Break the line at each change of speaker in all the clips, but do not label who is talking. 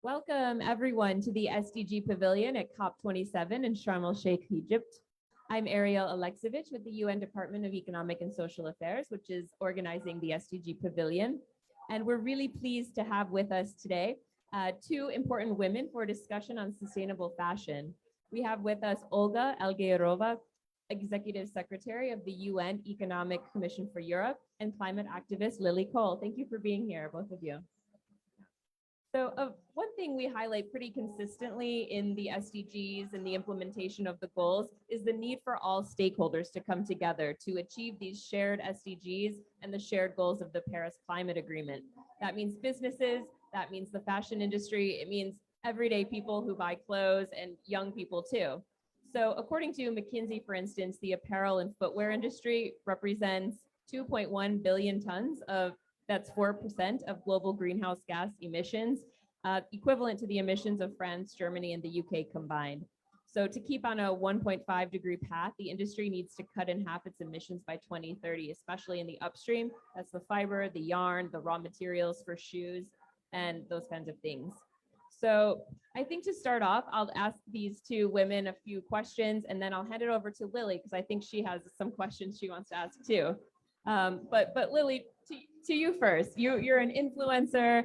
Welcome everyone to the SDG Pavilion at COP27 in Sharm el-Sheikh, Egypt. I'm Ariel Alexevich with the UN Department of Economic and Social Affairs, which is organizing the SDG Pavilion. And we're really pleased to have with us today two important women for a discussion on sustainable fashion. We have with us Olga Algayerova, Executive Secretary of the UN Economic Commission for Europe, and climate activist Lily Cole. Thank you for being here, both of you. So one thing we highlight pretty consistently in the SDGs and the implementation of the goals is the need for all stakeholders to come together to achieve these shared SDGs and the shared goals of the Paris Climate Agreement. That means businesses, that means the fashion industry, it means everyday people who buy clothes and young people too. So according to McKinsey, for instance, the apparel and footwear industry represents 2.1 billion tons of that's 4% of global greenhouse gas emissions, equivalent to the emissions of France, Germany, and the UK combined. So to keep on a 1.5 degree path, the industry needs to cut in half its emissions by 2030, especially in the upstream. That's the fiber, the yarn, the raw materials for shoes, and those kinds of things. So I think to start off, I'll ask these two women a few questions, and then I'll hand it over to Lily, because I think she has some questions she wants to ask too. But Lily, to you first. You're an influencer,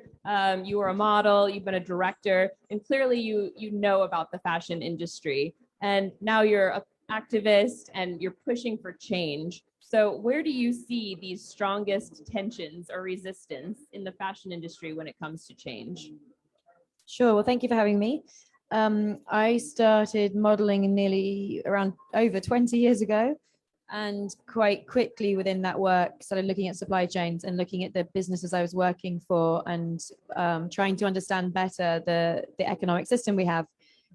you were a model, you've been a director, and clearly you know about the fashion industry. And now you're an activist and you're pushing for change. So where do you see these strongest tensions or resistance in the fashion industry when it comes to change?
Sure. Well, thank you for having me. I started modeling nearly around over 20 years ago. And quite quickly within that work, started looking at supply chains and looking at the businesses I was working for and trying to understand better the economic system we have.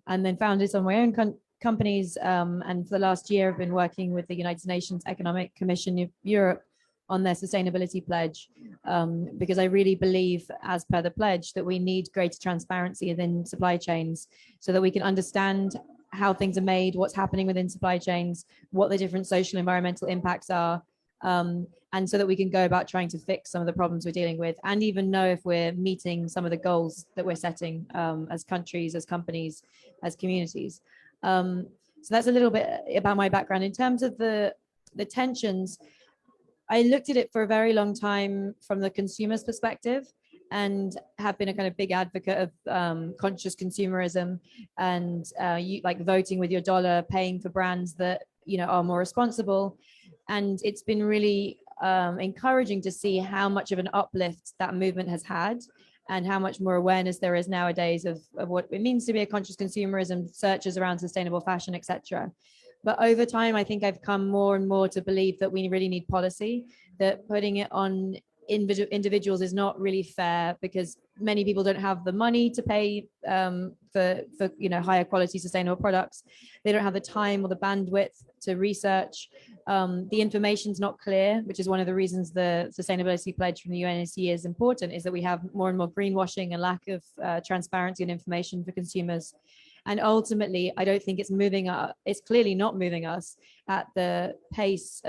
And then founded some of my own companies. And for the last year, I've been working with the United Nations Economic Commission of Europe on their sustainability pledge, because I really believe, as per the pledge, that we need greater transparency within supply chains so that we can understand how things are made, what's happening within supply chains, what the different social environmental impacts are, and so that we can go about trying to fix some of the problems we're dealing with, and even know if we're meeting some of the goals that we're setting as countries, as companies, as communities. So that's a little bit about my background. In terms of the tensions, I looked at it for a very long time from the consumer's perspective, and have been a kind of big advocate of conscious consumerism and like voting with your dollar, paying for brands that are more responsible. And it's been really encouraging to see how much of an uplift that movement has had, and how much more awareness there is nowadays of what it means to be a conscious consumerism, searches around sustainable fashion, etc. But over time, I think I've come more and more to believe that we really need policy, that putting it on individuals is not really fair, because many people don't have the money to pay for higher quality sustainable products. They don't have the time or the bandwidth to research. The information's not clear, which is one of the reasons the sustainability pledge from the UNECE is important, is that we have more and more greenwashing and lack of transparency and information for consumers. And ultimately, I don't think it's clearly not moving us at the pace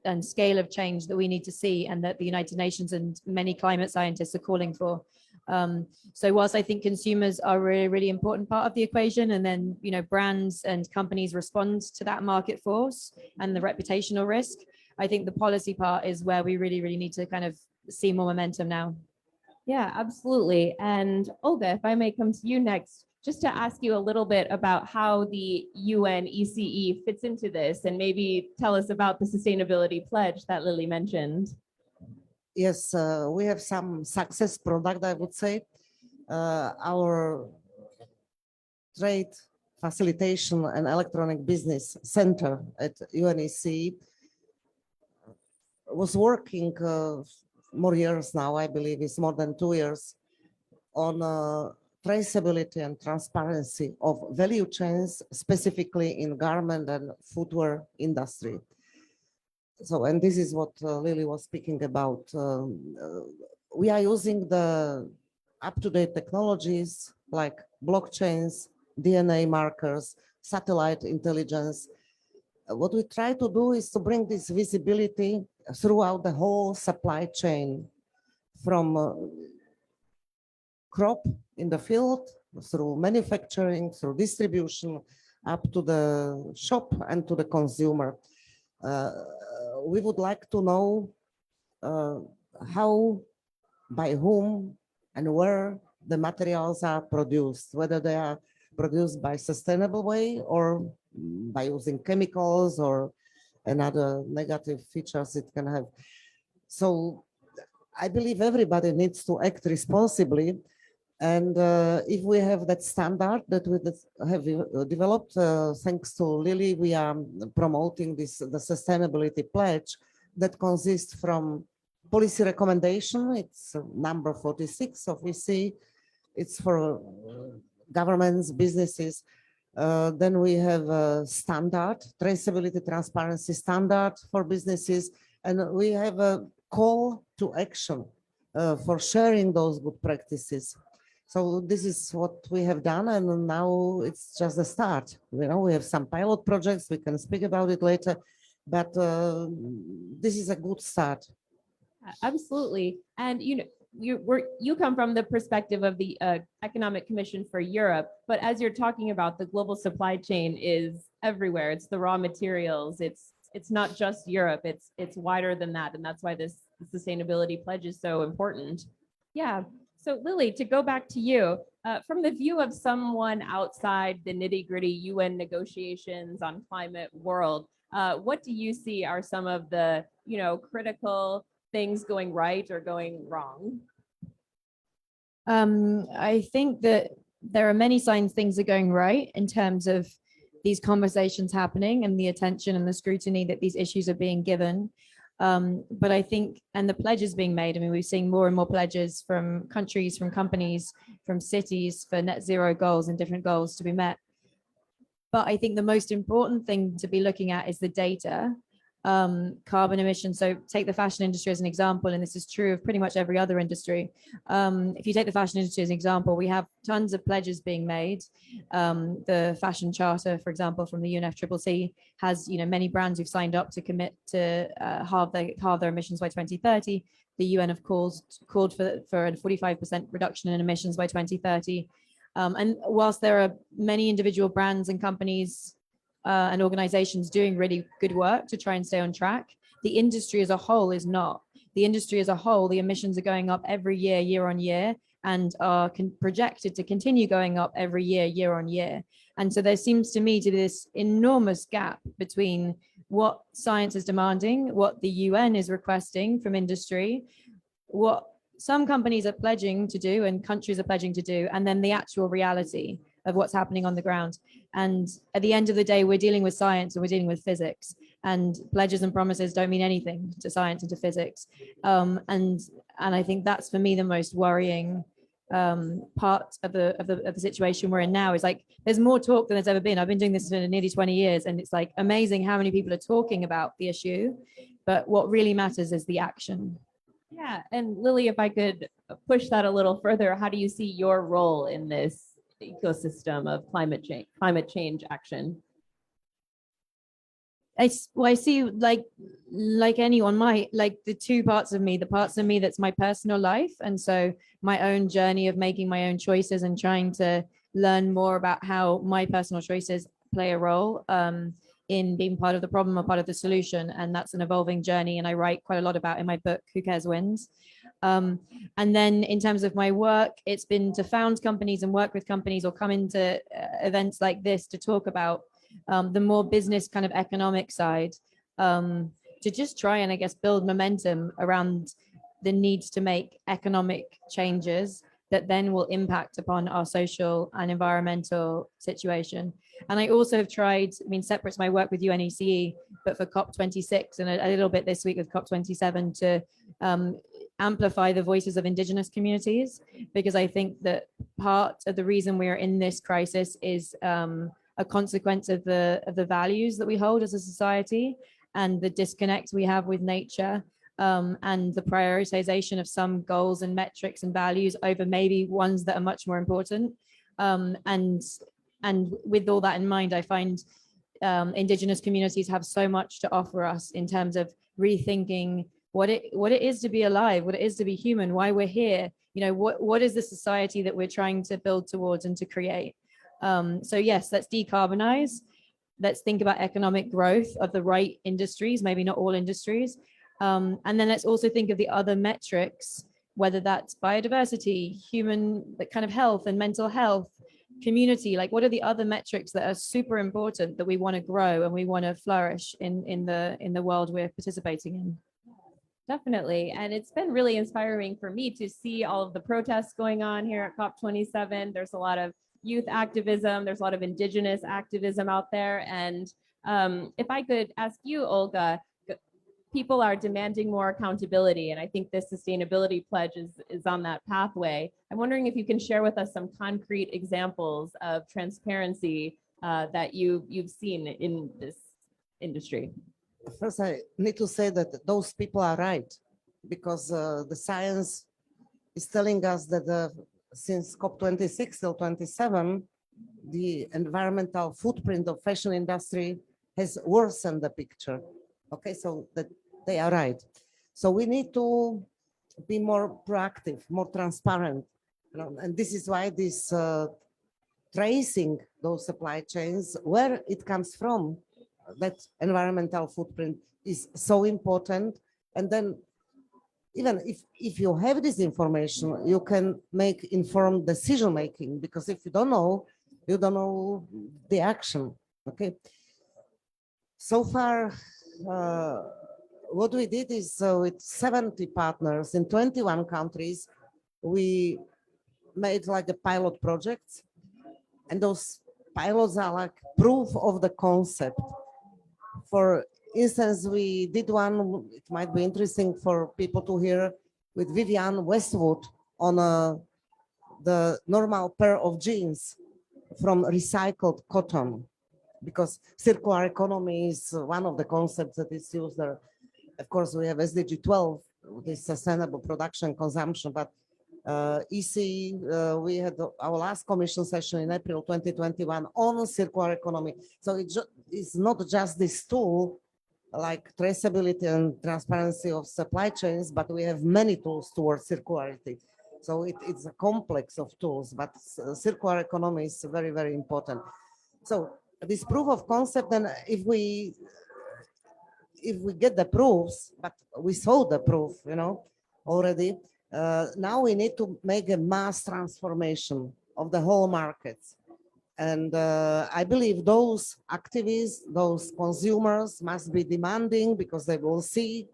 and scale of change that we need to see, and that the United Nations and many climate scientists are calling for. So whilst I think consumers are a really, really important part of the equation, and then brands and companies respond to that market force and the reputational risk, I think the policy part is where we really, really need to kind of see more momentum now.
Yeah, absolutely. And Olga, if I may come to you next, just to ask you a little bit about how the UNECE fits into this, and maybe tell us about the sustainability pledge that Lily mentioned.
Yes, we have some success product, I would say. Our Trade Facilitation and Electronic Business Center at UNECE was working more years now, I believe it's more than 2 years, on traceability and transparency of value chains, specifically in garment and footwear industry. So, and this is what Lily was speaking about. We are using the up-to-date technologies like blockchains, DNA markers, satellite intelligence. What we try to do is to bring this visibility throughout the whole supply chain, from crop in the field, through manufacturing, through distribution, up to the shop and to the consumer. We would like to know how, by whom, and where the materials are produced, whether they are produced by sustainable way or by using chemicals or another negative features it can have. So I believe everybody needs to act responsibly. And if we have that standard that we have developed, thanks to Lily, we are promoting the sustainability pledge that consists from policy recommendation. It's number 46 of EC. It's for governments, businesses. Then we have a standard, traceability, transparency standard for businesses. And we have a call to action for sharing those good practices. So this is what we have done, and now it's just a start. You know, we have some pilot projects. We can speak about it later, but this is a good start.
Absolutely. And you come from the perspective of the Economic Commission for Europe, but as you're talking about, the global supply chain is everywhere. It's the raw materials. It's not just Europe. It's wider than that, and that's why this sustainability pledge is so important. Yeah. So Lily, to go back to you, from the view of someone outside the nitty-gritty UN negotiations on climate world, what do you see are some of the critical things going right or going wrong?
I think that there are many signs things are going right in terms of these conversations happening and the attention and the scrutiny that these issues are being given. But I think, and the pledges being made, I mean, we're seeing more and more pledges from countries, from companies, from cities for net zero goals and different goals to be met. But I think the most important thing to be looking at is the data, carbon emissions. So take the fashion industry as an example, and this is true of pretty much every other industry. If you take the fashion industry as an example, we have tons of pledges being made. The fashion charter, for example, from the UNFCCC has many brands who've signed up to commit to halve their emissions by 2030. The UN of course called for a 45% reduction in emissions by 2030. And whilst there are many individual brands and companies and organizations doing really good work to try and stay on track, the industry as a whole is not. The industry as a whole, the emissions are going up every year, year on year, and are projected to continue going up every year, year on year. And so there seems to me to be this enormous gap between what science is demanding, what the UN is requesting from industry, what some companies are pledging to do and countries are pledging to do, and then the actual reality of what's happening on the ground. And at the end of the day, we're dealing with science and we're dealing with physics, and pledges and promises don't mean anything to science and to physics. And I think that's for me the most worrying part of the situation we're in now. Is like there's more talk than there's ever been. I've been doing this for nearly 20 years, and it's like amazing how many people are talking about the issue, but what really matters is the action.
Yeah, and Lily, if I could push that a little further, how do you see your role in this ecosystem of climate change action?
I see like anyone might, like the two parts of me, the parts of me that's my personal life, and so my own journey of making my own choices and trying to learn more about how my personal choices play a role in being part of the problem or part of the solution. And that's an evolving journey, and I write quite a lot about in my book, Who Cares Wins. And then in terms of my work, it's been to found companies and work with companies or come into events like this to talk about the more business kind of economic side, to just try and I guess build momentum around the need to make economic changes that then will impact upon our social and environmental situation. And I also have tried, I mean, separate to my work with UNECE, but for COP26 and a little bit this week with COP27 to amplify the voices of indigenous communities, because I think that part of the reason we are in this crisis is a consequence of the values that we hold as a society and the disconnect we have with nature, and the prioritization of some goals and metrics and values over maybe ones that are much more important. And with all that in mind, I find indigenous communities have so much to offer us in terms of rethinking what it is to be alive, what it is to be human, why we're here. You know, what is the society that we're trying to build towards and to create? So yes, let's decarbonize. Let's think about economic growth of the right industries, maybe not all industries. And then let's also think of the other metrics, whether that's biodiversity, human kind of health and mental health, community. Like, what are the other metrics that are super important that we want to grow and we want to flourish in the world we're participating in?
Definitely. And it's been really inspiring for me to see all of the protests going on here at COP27. There's a lot of youth activism. There's a lot of indigenous activism out there. And if I could ask you, Olga, people are demanding more accountability. And I think this sustainability pledge is on that pathway. I'm wondering if you can share with us some concrete examples of transparency that you've seen in this industry.
First, I need to say that those people are right, because the science is telling us that since COP26 till 27, the environmental footprint of fashion industry has worsened the picture. Okay, so that they are right. So we need to be more proactive, more transparent, you know, and this is why this tracing those supply chains, where it comes from, that environmental footprint is so important. And then even if you have this information, you can make informed decision making, because if you don't know the action. Okay. So far, what we did is with 70 partners in 21 countries, we made like a pilot project, and those pilots are like proof of the concept. For instance, we did one, it might be interesting for people to hear, with Vivian Westwood on the normal pair of jeans from recycled cotton, because circular economy is one of the concepts that is used there. Of course, we have SDG 12, this sustainable production consumption, but EC, we had our last commission session in April 2021 on circular economy. So it's not just this tool like traceability and transparency of supply chains, but we have many tools towards circularity. So it's a complex of tools, but circular economy is very, very important. So this proof of concept, and if we get the proofs, but we saw the proof, you know, already, now we need to make a mass transformation of the whole markets. And I believe those activists, those consumers must be demanding, because they will see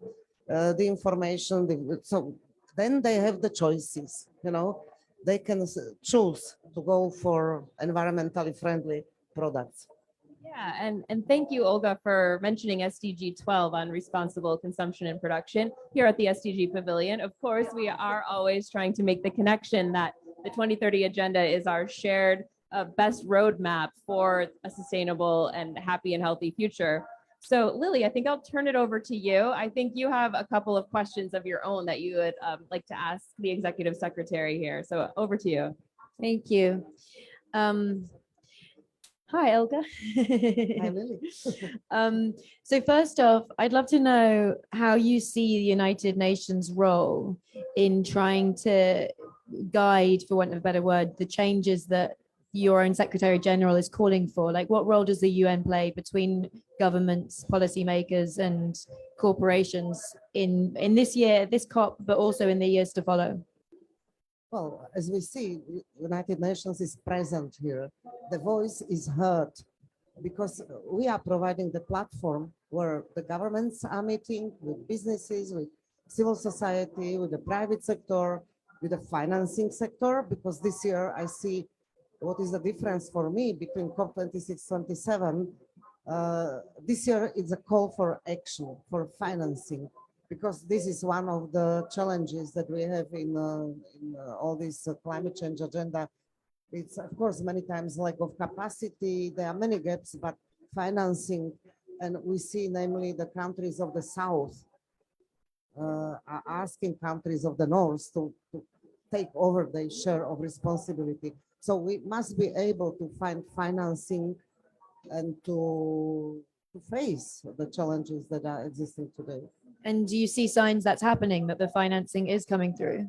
the information. So then they have the choices, you know, they can choose to go for environmentally friendly products.
Yeah, and thank you, Olga, for mentioning SDG 12 on responsible consumption and production here at the SDG Pavilion. Of course, we are always trying to make the connection that the 2030 agenda is our shared best roadmap for a sustainable and happy and healthy future. So Lily, I think I'll turn it over to you. I think you have a couple of questions of your own that you would like to ask the executive secretary here. So over to you.
Thank you. Hi, Olga.
Hi, Lily.
So first off, I'd love to know how you see the United Nations role in trying to guide, for want of a better word, the changes that your own Secretary General is calling for. Like, what role does the UN play between governments, policymakers, and corporations in this year, this COP, but also in the years to follow?
Well, as we see, United Nations is present here. The voice is heard, because we are providing the platform where the governments are meeting with businesses, with civil society, with the private sector, with the financing sector, because this year I see what is the difference for me between COP26, 27. This year it's a call for action, for financing, because this is one of the challenges that we have in all this climate change agenda. It's, of course, many times lack of capacity. There are many gaps, but financing, and we see namely the countries of the South are asking countries of the North to take over their share of responsibility. So we must be able to find financing and to face the challenges that are existing today.
And do you see signs that's happening, that the financing is coming through?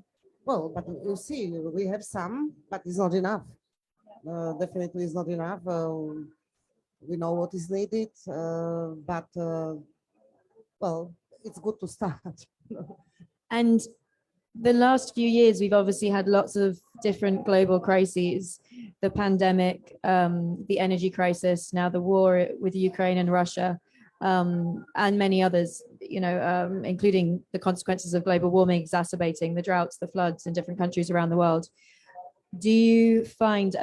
Well, but you see, we have some, but it's not enough. Definitely is not enough. We know what is needed, but well, it's good to start.
And the last few years, we've obviously had lots of different global crises, the pandemic, the energy crisis, now the war with Ukraine and Russia, and many others, including the consequences of global warming exacerbating the droughts, the floods in different countries around the world. Do you find,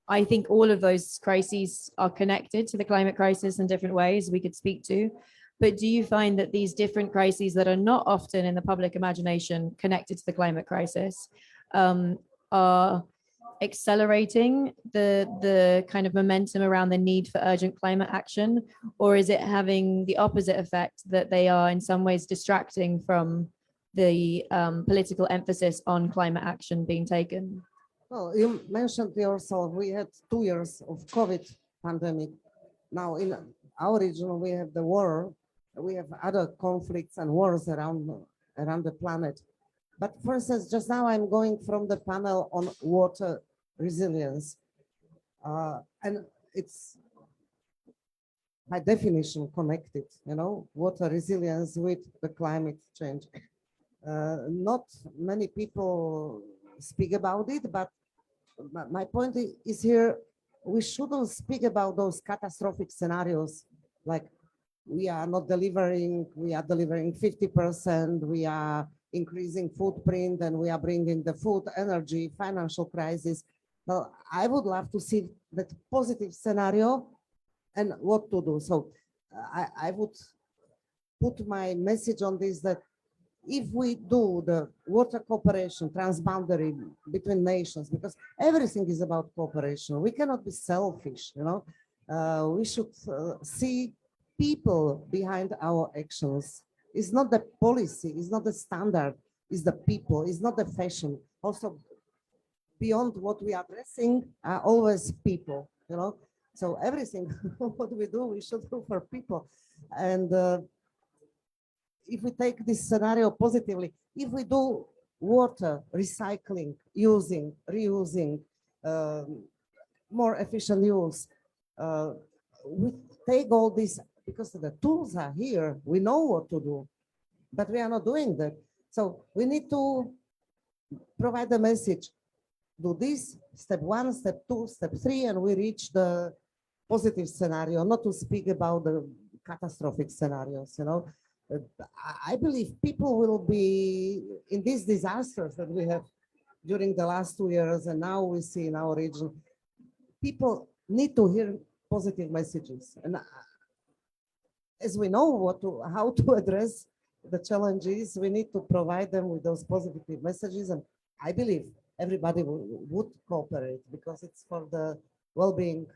I think all of those crises are connected to the climate crisis in different ways we could speak to. But do you find that these different crises that are not often in the public imagination connected to the climate crisis are accelerating the kind of momentum around the need for urgent climate action? Or is it having the opposite effect, that they are in some ways distracting from the political emphasis on climate action being taken?
Well, you mentioned yourself, we had 2 years of COVID pandemic. Now in our region, we have the war, we have other conflicts and wars around the planet. But for instance, just now I'm going from the panel on water resilience. And it's by definition connected, water resilience with the climate change. Not many people speak about it, but my point is here, we shouldn't speak about those catastrophic scenarios like we are not delivering, we are delivering 50%, we are increasing footprint, and we are bringing the food, energy, financial crisis. Well, I would love to see that positive scenario and what to do. So I would put my message on this, that if we do the water cooperation, transboundary between nations, because everything is about cooperation, we cannot be selfish, we should see people behind our actions. It's not the policy, it's not the standard, it's the people, it's not the fashion. Also, beyond what we are addressing are always people, So everything what we do, we should do for people. And if we take this scenario positively, if we do water recycling, using, reusing, more efficient use, we take all this, because the tools are here, we know what to do, but we are not doing that. So we need to provide the message, do this, step 1, step 2, step 3, and we reach the positive scenario, not to speak about the catastrophic scenarios, I believe people will be in these disasters that we have during the last 2 years, and now we see in our region, people need to hear positive messages. And as we know how to address the challenges, we need to provide them with those positive messages. And I believe everybody would cooperate, because it's for the well-being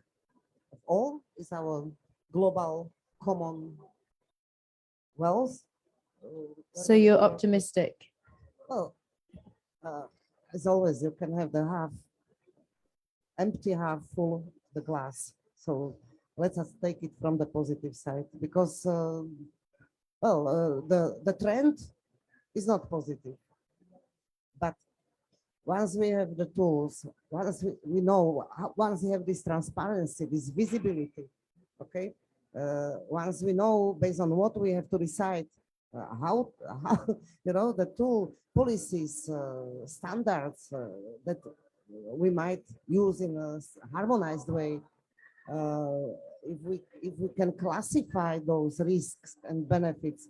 of all, it's our global common wealth.
So you're optimistic?
Well, as always, you can have the half empty, half full, the glass. So let us take it from the positive side, because the trend is not positive. But once we have the tools, once we know, once we have this transparency, this visibility, okay, once we know based on what we have to decide, how the tool policies, standards that we might use in a harmonized way, if we can classify those risks and benefits,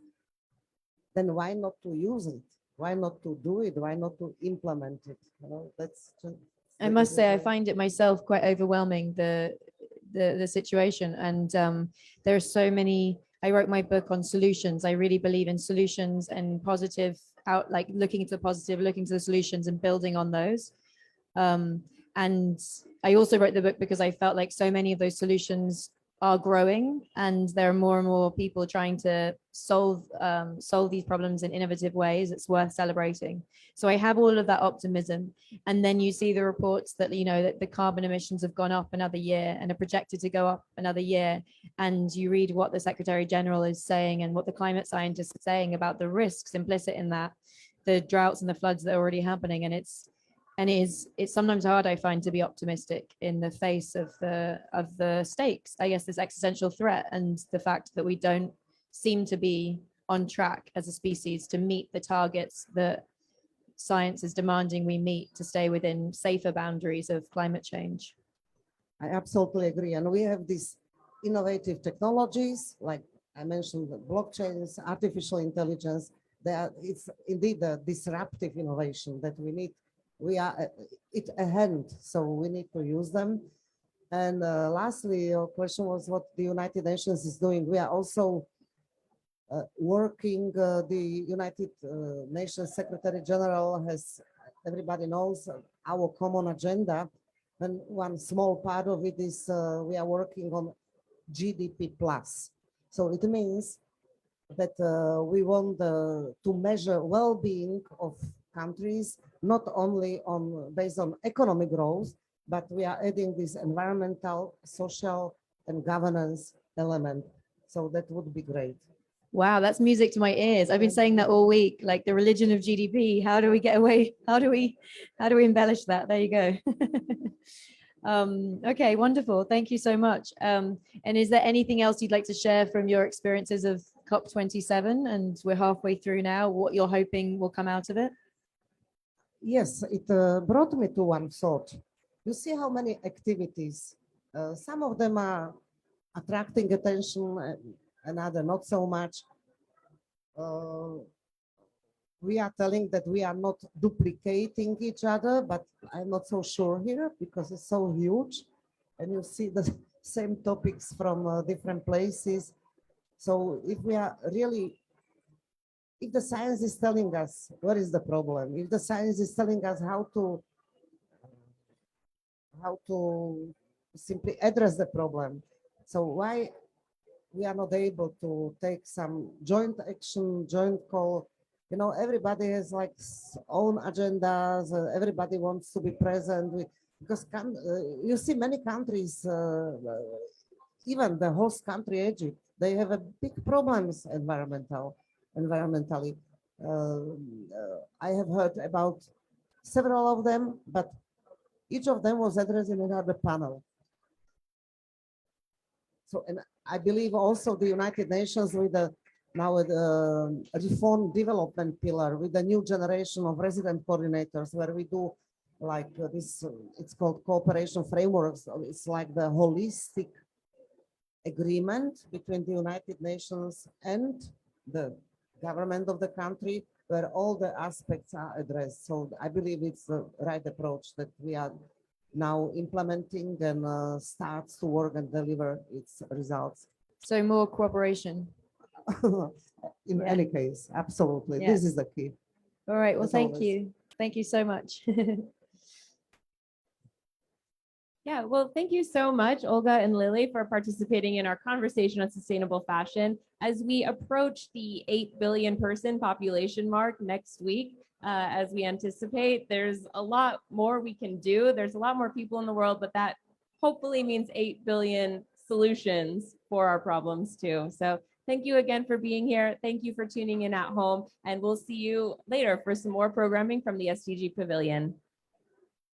then why not to use it? Why not to do it? Why not to implement it? That's just,
I must say, I find it myself quite overwhelming, the situation. And there are so many. I wrote my book on solutions. I really believe in solutions and positive like looking into the positive, looking to the solutions and building on those. And I also wrote the book because I felt like so many of those solutions are growing, and there are more and more people trying to solve these problems in innovative ways. It's worth celebrating. So I have all of that optimism. And then you see the reports that, you know, that the carbon emissions have gone up another year and are projected to go up another year. And you read what the Secretary General is saying and what the climate scientists are saying about the risks implicit in that, the droughts and the floods that are already happening. And it's sometimes hard, I find, to be optimistic in the face of the stakes, I guess, this existential threat, and the fact that we don't seem to be on track as a species to meet the targets that science is demanding we meet to stay within safer boundaries of climate change.
I absolutely agree. And we have these innovative technologies, like I mentioned, the blockchains, artificial intelligence. It's indeed a disruptive innovation that we need. We are it ahead, so we need to use them. And lastly, your question was what the United Nations is doing. We are also working. The United Nations Secretary General has, everybody knows, our common agenda. And one small part of it is we are working on GDP plus. So it means that we want to measure well-being of countries, not only based on economic growth, but we are adding this environmental, social, and governance element. So that would be great.
Wow, that's music to my ears. I've been saying that all week, like the religion of GDP. How do we get away? How do we embellish that? There you go. Okay, wonderful. Thank you so much. And is there anything else you'd like to share from your experiences of COP27? And we're halfway through now, what you're hoping will come out of it?
Yes, it brought me to one thought. You see how many activities, some of them are attracting attention, and other not so much. We are telling that we are not duplicating each other, but I'm not so sure here because it's so huge. And you see the same topics from different places. So if we are really, if the science is telling us what is the problem, if the science is telling us how to simply address the problem, so why we are not able to take some joint action, joint call? You know, everybody has like own agendas. Everybody wants to be present because you see many countries, even the host country, Egypt, they have a big problems environmentally. I have heard about several of them, but each of them was addressed in another panel. So, and I believe also the United Nations with the reform development pillar with the new generation of resident coordinators, where we do like this, it's called cooperation frameworks. It's like the holistic agreement between the United Nations and the government of the country, where all the aspects are addressed. So I believe it's the right approach that we are now implementing and starts to work and deliver its results.
So more cooperation.
In any case, absolutely.
Yeah.
This is the key.
All right. Well,
As
thank
always.
you. Thank you so much.
Yeah, well, thank you so much, Olga and Lily, for participating in our conversation on sustainable fashion. As we approach the 8 billion person population mark next week, as we anticipate, there's a lot more we can do. There's a lot more people in the world, but that hopefully means 8 billion solutions for our problems too. So thank you again for being here. Thank you for tuning in at home, and we'll see you later for some more programming from the SDG Pavilion.